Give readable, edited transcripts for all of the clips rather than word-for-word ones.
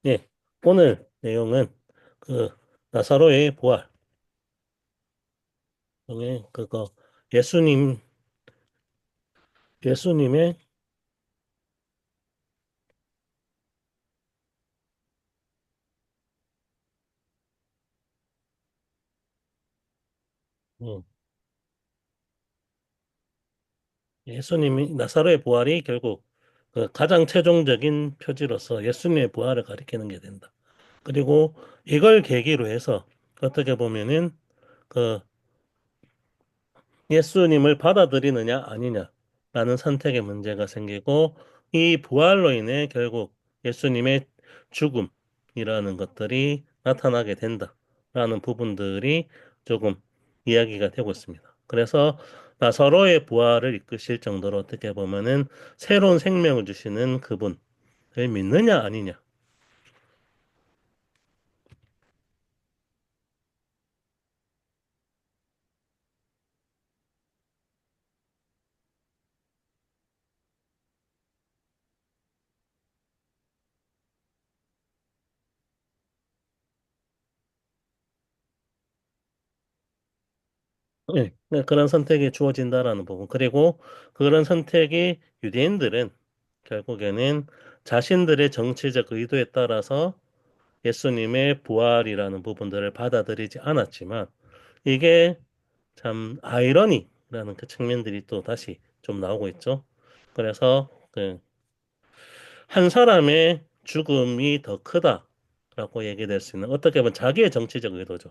예, 오늘 내용은 그 나사로의 부활 중에 그거 예수님 예수님의 음, 예수님이 나사로의 부활이 결국 그 가장 최종적인 표지로서 예수님의 부활을 가리키는 게 된다. 그리고 이걸 계기로 해서 어떻게 보면은 그 예수님을 받아들이느냐 아니냐라는 선택의 문제가 생기고 이 부활로 인해 결국 예수님의 죽음이라는 것들이 나타나게 된다라는 부분들이 조금 이야기가 되고 있습니다. 그래서 나사로의 부활을 이끄실 정도로 어떻게 보면은 새로운 생명을 주시는 그분을 믿느냐 아니냐. 네, 그런 선택이 주어진다라는 부분. 그리고 그런 선택이 유대인들은 결국에는 자신들의 정치적 의도에 따라서 예수님의 부활이라는 부분들을 받아들이지 않았지만 이게 참 아이러니라는 그 측면들이 또 다시 좀 나오고 있죠. 그래서 그 한 사람의 죽음이 더 크다라고 얘기될 수 있는 어떻게 보면 자기의 정치적 의도죠.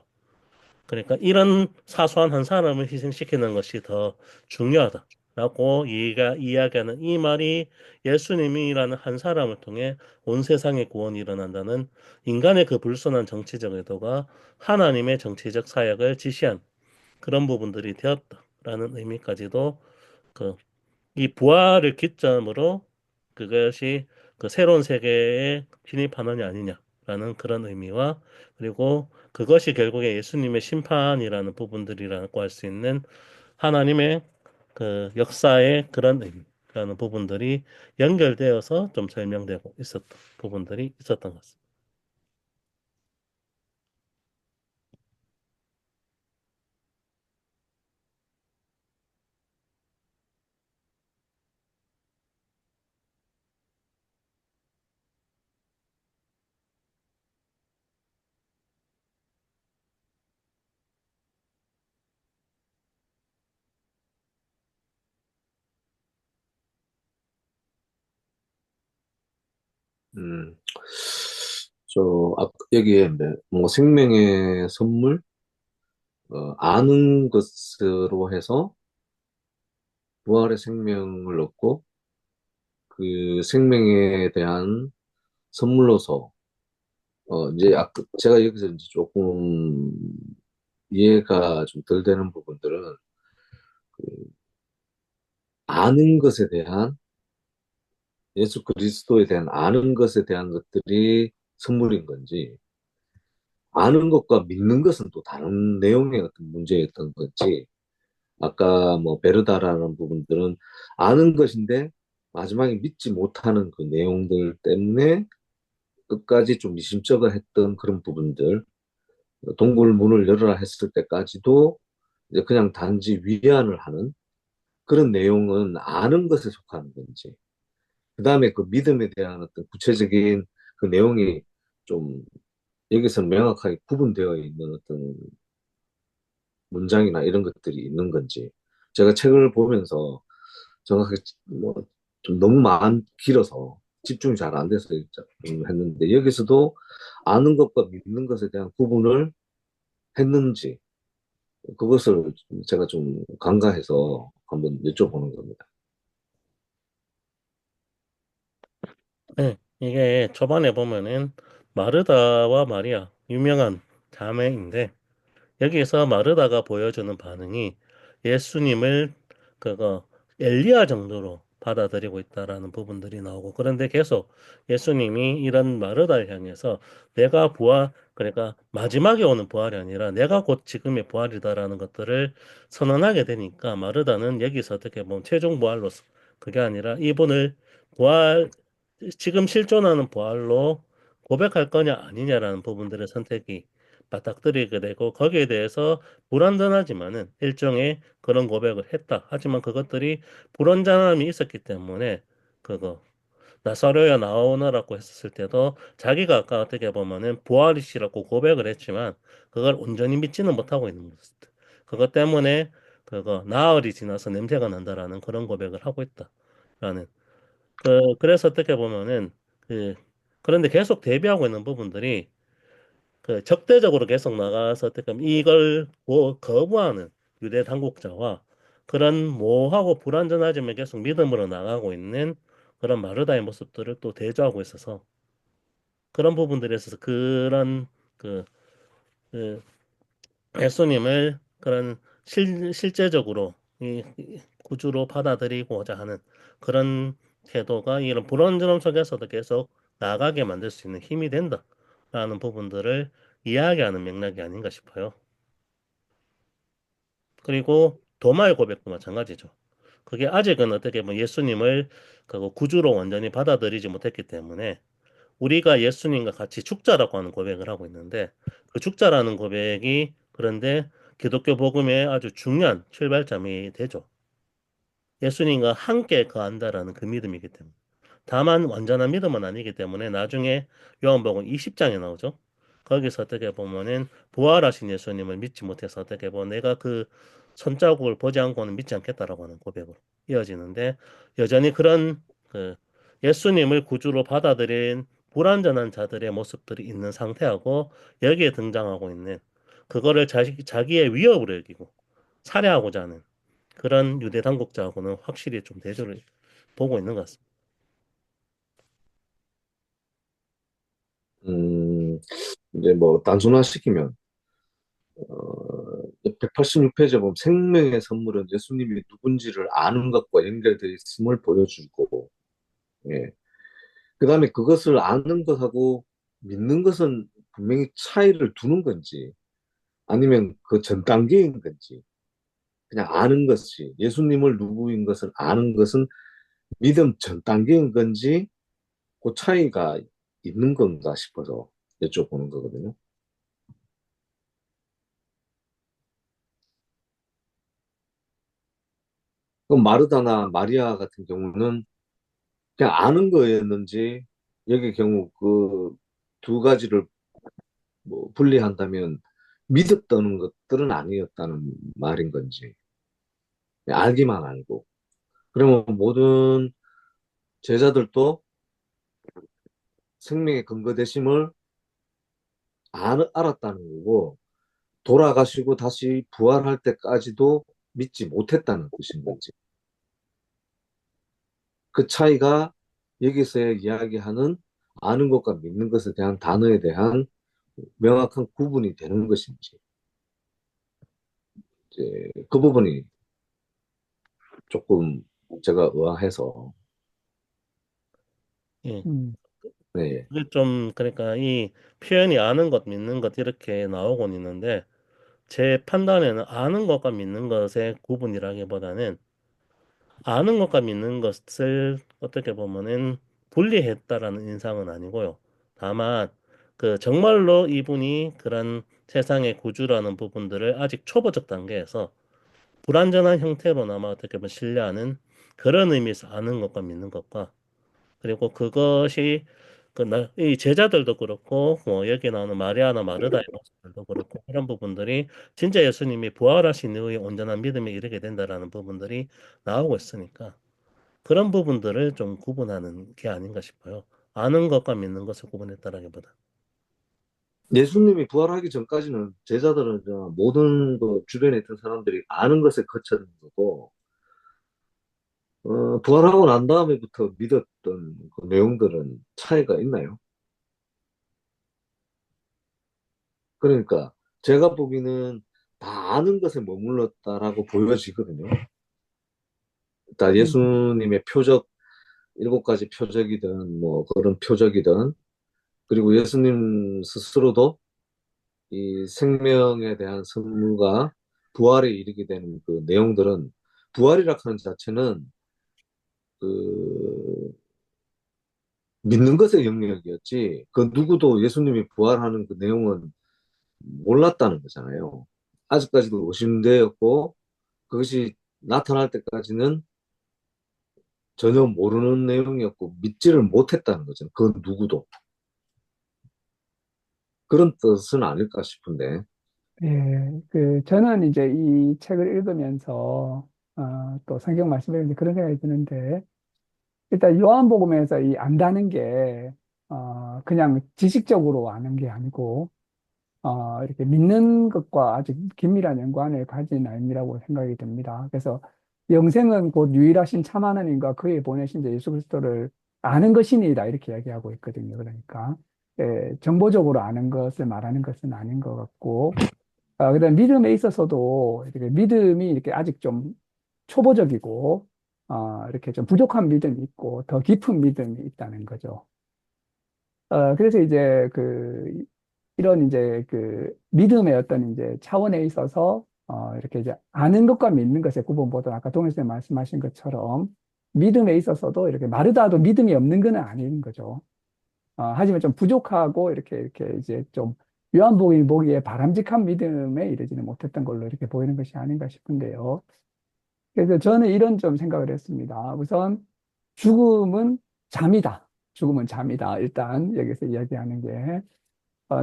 그러니까 이런 사소한 한 사람을 희생시키는 것이 더 중요하다라고 이가 이야기하는 이 말이 예수님이라는 한 사람을 통해 온 세상의 구원이 일어난다는 인간의 그 불순한 정치적 의도가 하나님의 정치적 사역을 지시한 그런 부분들이 되었다라는 의미까지도 그 이 부활을 기점으로 그것이 그 새로운 세계에 진입하느냐 아니냐라는 그런 의미와 그리고 그것이 결국에 예수님의 심판이라는 부분들이라고 할 수 있는 하나님의 그 역사의 그런 의미라는 부분들이 연결되어서 좀 설명되고 있었던 부분들이 있었던 것 같습니다. 음, 여기에 뭐 생명의 선물, 아는 것으로 해서 부활의 생명을 얻고 그 생명에 대한 선물로서, 제가 여기서 이제 조금 이해가 좀 덜 되는 부분들은 아는 것에 대한, 예수 그리스도에 대한 아는 것에 대한 것들이 선물인 건지, 아는 것과 믿는 것은 또 다른 내용의 어떤 문제였던 건지, 아까 뭐 베르다라는 부분들은 아는 것인데 마지막에 믿지 못하는 그 내용들 때문에 끝까지 좀 미심쩍어 했던 그런 부분들, 동굴 문을 열어라 했을 때까지도 이제 그냥 단지 위안을 하는 그런 내용은 아는 것에 속하는 건지, 그 다음에 그 믿음에 대한 어떤 구체적인 그 내용이 좀 여기서는 명확하게 구분되어 있는 어떤 문장이나 이런 것들이 있는 건지, 제가 책을 보면서 정확하게 뭐 좀 너무 길어서 집중이 잘 안 돼서 했는데, 여기서도 아는 것과 믿는 것에 대한 구분을 했는지 그것을 제가 좀 간과해서 한번 여쭤보는 겁니다. 네, 이게 초반에 보면은 마르다와 마리아 유명한 자매인데 여기에서 마르다가 보여주는 반응이 예수님을 그거 엘리야 정도로 받아들이고 있다라는 부분들이 나오고 그런데 계속 예수님이 이런 마르다를 향해서 내가 부활 그러니까 마지막에 오는 부활이 아니라 내가 곧 지금의 부활이다라는 것들을 선언하게 되니까 마르다는 여기서 어떻게 보면 최종 부활로서 그게 아니라 이분을 부활 지금 실존하는 부활로 고백할 거냐 아니냐라는 부분들의 선택이 맞닥뜨리게 되고 거기에 대해서 불완전하지만은 일종의 그런 고백을 했다. 하지만 그것들이 불완전함이 있었기 때문에 그거 나사로야 나오너라고 했었을 때도 자기가 아까 어떻게 보면은 부활이시라고 고백을 했지만 그걸 온전히 믿지는 못하고 있는 거였어. 그것 때문에 그거 나흘이 지나서 냄새가 난다라는 그런 고백을 하고 있다라는 그래서 어떻게 보면은 그 그런데 계속 대비하고 있는 부분들이 그 적대적으로 계속 나가서 어떻게 보면 이걸 거부하는 유대 당국자와 그런 모호하고 불완전하지만 계속 믿음으로 나가고 있는 그런 마르다의 모습들을 또 대조하고 있어서 그런 부분들에 있어서 그런 그, 그 예수님을 그런 실제적으로 이 구주로 받아들이고자 하는 그런 태도가 이런 불완전함 속에서도 계속 나가게 만들 수 있는 힘이 된다라는 부분들을 이야기하는 맥락이 아닌가 싶어요. 그리고 도마의 고백도 마찬가지죠. 그게 아직은 어떻게 보면 예수님을 그 구주로 완전히 받아들이지 못했기 때문에 우리가 예수님과 같이 죽자라고 하는 고백을 하고 있는데 그 죽자라는 고백이 그런데 기독교 복음의 아주 중요한 출발점이 되죠. 예수님과 함께 거한다라는 그 믿음이기 때문에. 다만 완전한 믿음은 아니기 때문에 나중에 요한복음 20장에 나오죠. 거기서 어떻게 보면은 부활하신 예수님을 믿지 못해서 어떻게 보면 내가 그 손자국을 보지 않고는 믿지 않겠다라고 하는 고백으로 이어지는데 여전히 그런 그 예수님을 구주로 받아들인 불완전한 자들의 모습들이 있는 상태하고 여기에 등장하고 있는 그거를 자기의 위협으로 여기고 살해하고자 하는 그런 유대 당국자하고는 확실히 좀 대조를 보고 있는 것 같습니다. 음, 이제 뭐 단순화시키면 186페이지에 보면 생명의 선물은 예수님이 누군지를 아는 것과 연결되어 있음을 보여주고, 예. 그 다음에 그것을 아는 것하고 믿는 것은 분명히 차이를 두는 건지, 아니면 그 전 단계인 건지, 그냥 아는 것이, 예수님을 누구인 것을 아는 것은 믿음 전 단계인 건지, 그 차이가 있는 건가 싶어서 여쭤보는 거거든요. 그럼 마르다나 마리아 같은 경우는 그냥 아는 거였는지, 여기 경우 그 두 가지를 뭐 분리한다면 믿었다는 것들은 아니었다는 말인 건지, 알기만 알고. 그러면 모든 제자들도 생명의 근거 되심을 알았다는 거고, 돌아가시고 다시 부활할 때까지도 믿지 못했다는 뜻인 건지. 그 차이가 여기서 이야기하는 아는 것과 믿는 것에 대한 단어에 대한 명확한 구분이 되는 것인지. 이제 그 부분이 조금 제가 의아해서. 예. 네. 그게 좀 그러니까 이 표현이 아는 것, 믿는 것 이렇게 나오곤 있는데 제 판단에는 아는 것과 믿는 것의 구분이라기보다는 아는 것과 믿는 것을 어떻게 보면은 분리했다라는 인상은 아니고요. 다만 그 정말로 이분이 그런 세상의 구주라는 부분들을 아직 초보적 단계에서 불완전한 형태로나마 어떻게 보면 신뢰하는 그런 의미에서 아는 것과 믿는 것과 그리고 그것이 이 제자들도 그렇고 뭐 여기 나오는 마리아나 마르다의 모습들도 그렇고 그런 부분들이 진짜 예수님이 부활하신 이후에 온전한 믿음에 이르게 된다라는 부분들이 나오고 있으니까 그런 부분들을 좀 구분하는 게 아닌가 싶어요. 아는 것과 믿는 것을 구분했다라기보다. 예수님이 부활하기 전까지는 제자들은 모든 그 주변에 있던 사람들이 아는 것에 거쳤는 거고, 부활하고 난 다음에부터 믿었던 그 내용들은 차이가 있나요? 그러니까 제가 보기에는 다 아는 것에 머물렀다라고 보여지거든요. 그러니까 예수님의 표적, 일곱 가지 표적이든 뭐 그런 표적이든, 그리고 예수님 스스로도 이 생명에 대한 선물과 부활에 이르게 되는 그 내용들은, 부활이라 하는 자체는 그 믿는 것의 영역이었지. 그 누구도 예수님이 부활하는 그 내용은 몰랐다는 거잖아요. 아직까지도 의심되었고 그것이 나타날 때까지는 전혀 모르는 내용이었고 믿지를 못했다는 거죠. 그 누구도. 그런 뜻은 아닐까 싶은데. 예, 저는 이제 이 책을 읽으면서, 또 성경 말씀을 이제 그런 생각이 드는데, 일단 요한복음에서 이 안다는 게, 그냥 지식적으로 아는 게 아니고, 이렇게 믿는 것과 아주 긴밀한 연관을 가진 아임이라고 생각이 듭니다. 그래서 영생은 곧 유일하신 참 하나님과 그의 보내신 자 예수 그리스도를 아는 것이니라 이렇게 이야기하고 있거든요. 그러니까 정보적으로 아는 것을 말하는 것은 아닌 것 같고, 그다음 믿음에 있어서도 이렇게 믿음이 이렇게 아직 좀 초보적이고, 이렇게 좀 부족한 믿음이 있고 더 깊은 믿음이 있다는 거죠. 그래서 이제 이런 이제 믿음의 어떤 이제 차원에 있어서 이렇게 이제 아는 것과 믿는 것의 구분보다 아까 동현 선생님 말씀하신 것처럼 믿음에 있어서도 이렇게 마르다도 믿음이 없는 건 아닌 거죠. 하지만 좀 부족하고 이렇게 이제 좀 요한복음이 보기에 바람직한 믿음에 이르지는 못했던 걸로 이렇게 보이는 것이 아닌가 싶은데요. 그래서 저는 이런 좀 생각을 했습니다. 우선 죽음은 잠이다. 죽음은 잠이다. 일단 여기서 이야기하는 게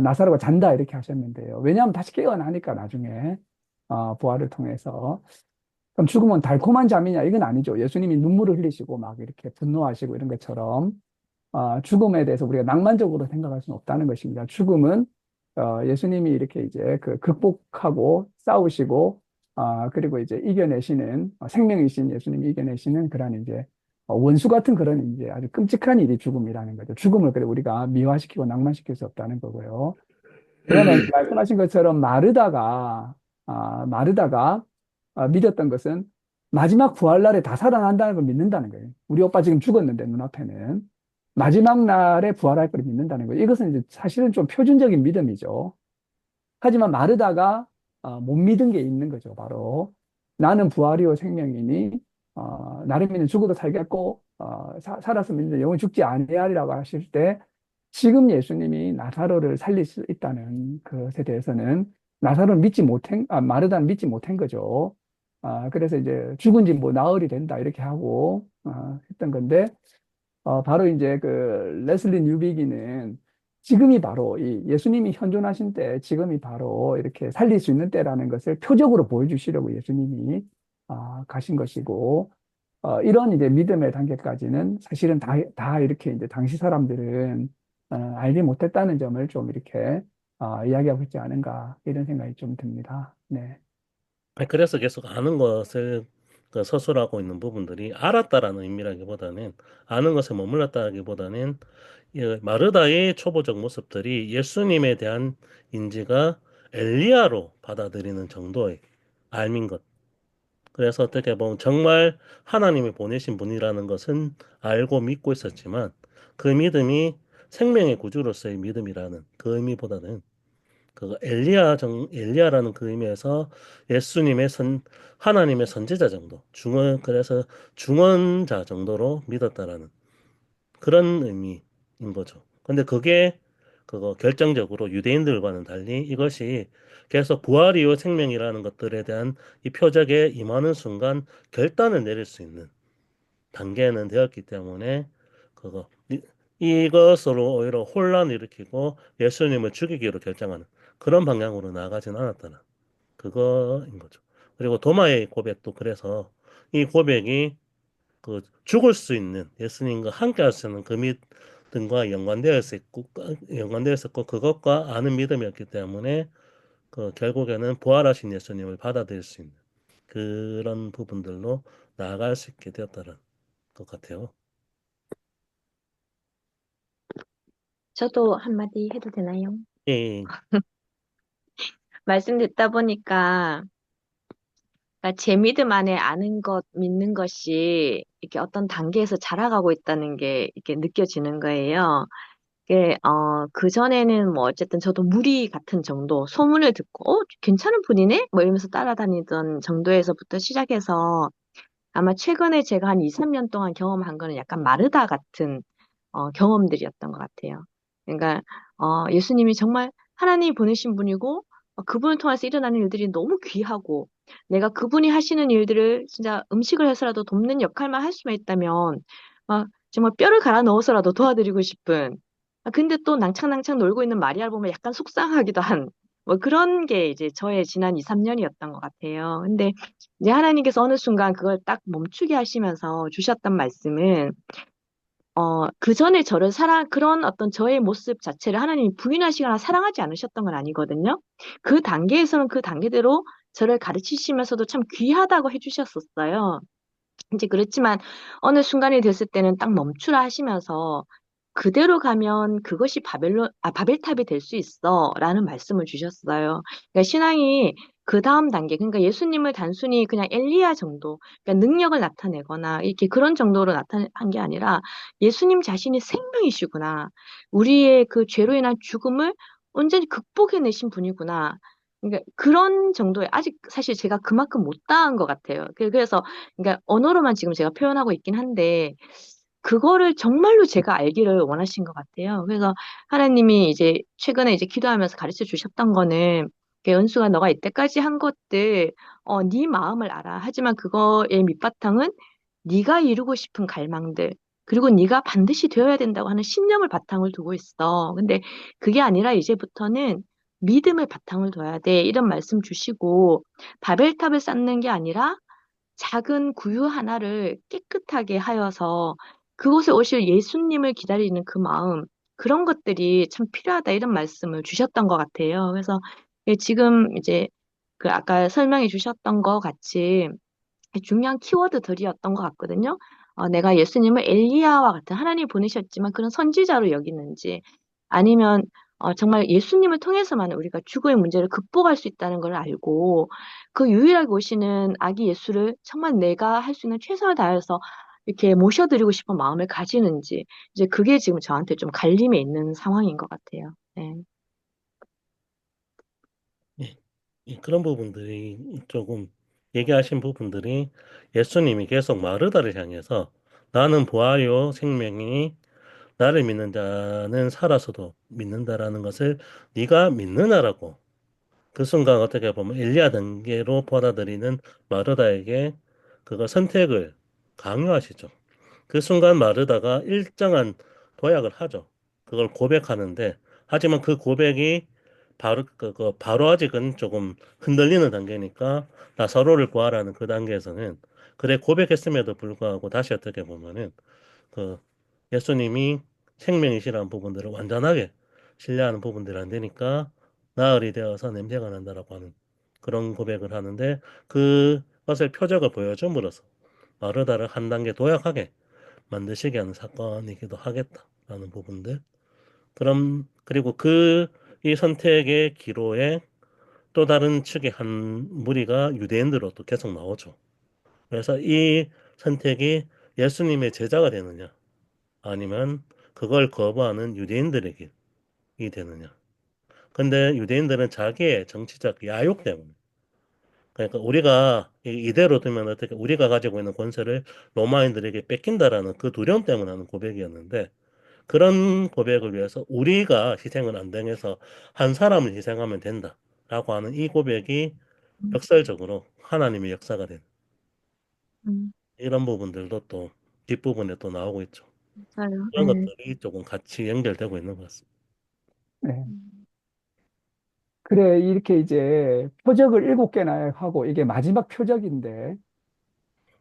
나사로가 잔다 이렇게 하셨는데요. 왜냐하면 다시 깨어나니까 나중에 부활을 통해서 그럼 죽음은 달콤한 잠이냐? 이건 아니죠. 예수님이 눈물을 흘리시고 막 이렇게 분노하시고 이런 것처럼 죽음에 대해서 우리가 낭만적으로 생각할 수는 없다는 것입니다. 죽음은 예수님이 이렇게 이제 극복하고 싸우시고 그리고 이제 이겨내시는 생명이신 예수님이 이겨내시는 그런 이제 원수 같은 그런 이제 아주 끔찍한 일이 죽음이라는 거죠. 죽음을 그래 우리가 미화시키고 낭만시킬 수 없다는 거고요. 그다음에 말씀하신 것처럼 마르다가 믿었던 것은 마지막 부활날에 다 살아난다는 걸 믿는다는 거예요. 우리 오빠 지금 죽었는데 눈앞에는 마지막 날에 부활할 걸 믿는다는 거예요. 이것은 이제 사실은 좀 표준적인 믿음이죠. 하지만 마르다가 못 믿은 게 있는 거죠. 바로 나는 부활이요 생명이니 나를 믿는 죽어도 살겠고 살았으면 이제 영원히 죽지 아니하리라고 하실 때 지금 예수님이 나사로를 살릴 수 있다는 것에 대해서는 나사로는 마르다는 믿지 못한 거죠. 그래서 이제 죽은 지 뭐 나흘이 된다 이렇게 하고 했던 건데 바로 이제 레슬리 뉴비기는 지금이 바로 이 예수님이 현존하신 때 지금이 바로 이렇게 살릴 수 있는 때라는 것을 표적으로 보여주시려고 예수님이 가신 것이고 이런 이제 믿음의 단계까지는 사실은 다 이렇게 이제 당시 사람들은 알지 못했다는 점을 좀 이렇게 이야기하고 있지 않은가 이런 생각이 좀 듭니다. 네. 아니, 그래서 계속 아는 것을 서술하고 있는 부분들이 알았다라는 의미라기보다는 아는 것에 머물렀다기보다는 이 마르다의 초보적 모습들이 예수님에 대한 인지가 엘리야로 받아들이는 정도의 알민 것. 그래서 어떻게 보면 정말 하나님이 보내신 분이라는 것은 알고 믿고 있었지만 그 믿음이 생명의 구주로서의 믿음이라는 그 의미보다는 엘리야라는 그 의미에서 예수님의 하나님의 선지자 정도, 그래서 중언자 정도로 믿었다라는 그런 의미인 거죠. 근데 그게 그거 결정적으로 유대인들과는 달리 이것이 계속 부활 이후 생명이라는 것들에 대한 이 표적에 임하는 순간 결단을 내릴 수 있는 단계는 되었기 때문에 그거 이것으로 오히려 혼란을 일으키고 예수님을 죽이기로 결정하는 그런 방향으로 나아가진 않았다는 그거인 거죠. 그리고 도마의 고백도 그래서 이 고백이 죽을 수 있는 예수님과 함께 할 수 있는 그 믿음과 연관되어 있었고 그것과 아는 믿음이었기 때문에 결국에는 부활하신 예수님을 받아들일 수 있는 그런 부분들로 나아갈 수 있게 되었다는 것 같아요. 저도 한마디 해도 되나요? 예, 말씀 듣다 보니까 그러니까 제 믿음 안에 아는 것, 믿는 것이 이렇게 어떤 단계에서 자라가고 있다는 게 이렇게 느껴지는 거예요. 그전에는 뭐 어쨌든 저도 무리 같은 정도, 소문을 듣고, 괜찮은 분이네? 뭐 이러면서 따라다니던 정도에서부터 시작해서 아마 최근에 제가 한 2, 3년 동안 경험한 거는 약간 마르다 같은 경험들이었던 것 같아요. 그러니까 예수님이 정말 하나님이 보내신 분이고 그분을 통해서 일어나는 일들이 너무 귀하고 내가 그분이 하시는 일들을 진짜 음식을 해서라도 돕는 역할만 할 수만 있다면 막 정말 뼈를 갈아 넣어서라도 도와드리고 싶은 근데 또 낭창낭창 놀고 있는 마리아를 보면 약간 속상하기도 한 뭐 그런 게 이제 저의 지난 2, 3년이었던 것 같아요. 근데 이제 하나님께서 어느 순간 그걸 딱 멈추게 하시면서 주셨던 말씀은 그 전에 저를 그런 어떤 저의 모습 자체를 하나님이 부인하시거나 사랑하지 않으셨던 건 아니거든요. 그 단계에서는 그 단계대로 저를 가르치시면서도 참 귀하다고 해주셨었어요. 이제 그렇지만 어느 순간이 됐을 때는 딱 멈추라 하시면서 그대로 가면 그것이 바벨탑이 될 수 있어 라는 말씀을 주셨어요. 그러니까 신앙이 그 다음 단계, 그러니까 예수님을 단순히 그냥 엘리야 정도, 그러니까 능력을 나타내거나 이렇게 그런 정도로 나타낸 게 아니라 예수님 자신이 생명이시구나. 우리의 그 죄로 인한 죽음을 온전히 극복해내신 분이구나. 그러니까 그런 정도의 아직 사실 제가 그만큼 못 당한 것 같아요. 그래서 그러니까 언어로만 지금 제가 표현하고 있긴 한데 그거를 정말로 제가 알기를 원하신 것 같아요. 그래서 하나님이 이제 최근에 이제 기도하면서 가르쳐 주셨던 거는 연수가 너가 이때까지 한 것들 네 마음을 알아. 하지만 그거의 밑바탕은 네가 이루고 싶은 갈망들 그리고 네가 반드시 되어야 된다고 하는 신념을 바탕을 두고 있어. 근데 그게 아니라 이제부터는 믿음을 바탕을 둬야 돼. 이런 말씀 주시고 바벨탑을 쌓는 게 아니라 작은 구유 하나를 깨끗하게 하여서 그곳에 오실 예수님을 기다리는 그 마음, 그런 것들이 참 필요하다 이런 말씀을 주셨던 것 같아요. 그래서 지금 이제 그 아까 설명해 주셨던 것 같이 중요한 키워드들이었던 것 같거든요. 내가 예수님을 엘리야와 같은 하나님 보내셨지만 그런 선지자로 여기는지 아니면 정말 예수님을 통해서만 우리가 죽음의 문제를 극복할 수 있다는 걸 알고 그 유일하게 오시는 아기 예수를 정말 내가 할 수 있는 최선을 다해서 이렇게 모셔드리고 싶은 마음을 가지는지 이제 그게 지금 저한테 좀 갈림에 있는 상황인 것 같아요. 네. 예. 그런 부분들이 조금 얘기하신 부분들이 예수님이 계속 마르다를 향해서 나는 부활이요 생명이 나를 믿는 자는 살아서도 믿는다라는 것을 네가 믿느냐라고 그 순간 어떻게 보면 엘리야 단계로 받아들이는 마르다에게 그거 선택을 강요하시죠. 그 순간 마르다가 일정한 도약을 하죠. 그걸 고백하는데 하지만 그 고백이 바로 아직은 조금 흔들리는 단계니까 나사로를 구하라는 그 단계에서는 그래 고백했음에도 불구하고 다시 어떻게 보면은 그 예수님이 생명이시라는 부분들을 완전하게 신뢰하는 부분들이 안 되니까 나흘이 되어서 냄새가 난다라고 하는 그런 고백을 하는데 그것을 표적을 보여줌으로써 마르다를 한 단계 도약하게 만드시게 하는 사건이기도 하겠다라는 부분들. 그럼 그리고 이 선택의 기로에 또 다른 측의 한 무리가 유대인들로 또 계속 나오죠. 그래서 이 선택이 예수님의 제자가 되느냐 아니면 그걸 거부하는 유대인들의 길이 되느냐. 근데 유대인들은 자기의 정치적 야욕 때문에 그러니까 우리가 이대로 두면 어떻게 우리가 가지고 있는 권세를 로마인들에게 뺏긴다라는 그 두려움 때문에 하는 고백이었는데 그런 고백을 위해서 우리가 희생을 안 당해서 한 사람을 희생하면 된다라고 하는 이 고백이 음, 역설적으로 하나님의 역사가 된 음, 이런 부분들도 또 뒷부분에 또 나오고 있죠. 맞아요. 그런 네. 것들이 조금 같이 연결되고 있는 것 같습니다. 네. 음, 그래, 이렇게 이제 표적을 7개나 하고 이게 마지막 표적인데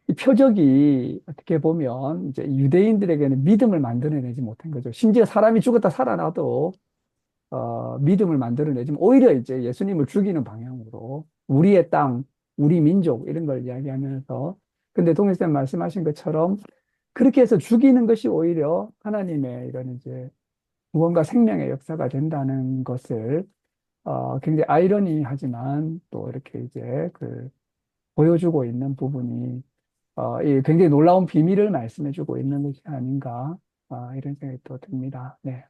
이 표적이 어떻게 보면 이제 유대인들에게는 믿음을 만들어내지 못한 거죠. 심지어 사람이 죽었다 살아나도 믿음을 만들어내지만 오히려 이제 예수님을 죽이는 방향으로 우리의 땅, 우리 민족 이런 걸 이야기하면서 근데 동일쌤 말씀하신 것처럼 그렇게 해서 죽이는 것이 오히려 하나님의 이런 이제 구원과 생명의 역사가 된다는 것을 굉장히 아이러니하지만 또 이렇게 이제 그 보여주고 있는 부분이 이 굉장히 놀라운 비밀을 말씀해주고 있는 것이 아닌가 이런 생각이 또 듭니다. 네,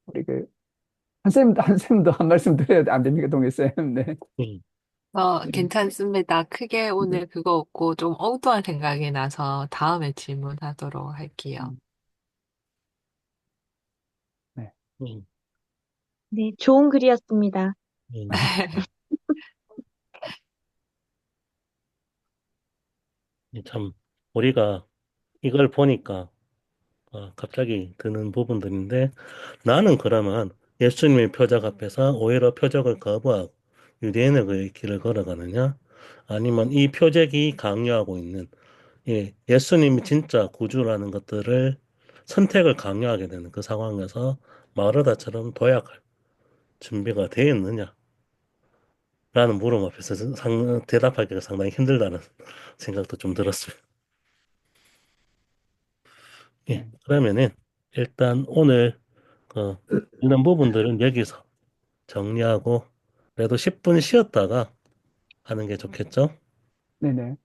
우리 그 한쌤도 한 말씀 드려야 안 됩니까, 동일 쌤? 네. 음. 네. 괜찮습니다. 크게 오늘 그거 없고 좀 엉뚱한 생각이 나서 다음에 질문하도록 할게요. 네. 음, 네, 좋은 글이었습니다. 음, 참, 우리가 이걸 보니까 갑자기 드는 부분들인데 나는 그러면 예수님의 표적 앞에서 오히려 표적을 거부하고 유대인의 그 길을 걸어가느냐? 아니면 이 표적이 강요하고 있는 예수님이 진짜 구주라는 것들을 선택을 강요하게 되는 그 상황에서 마르다처럼 도약할 준비가 되어 있느냐? 라는 물음 앞에서 대답하기가 상당히 힘들다는 생각도 좀 들었어요. 예, 네. 그러면은 일단 오늘 그 있는 부분들은 여기서 정리하고 그래도 10분 쉬었다가 하는 게 좋겠죠? 네네.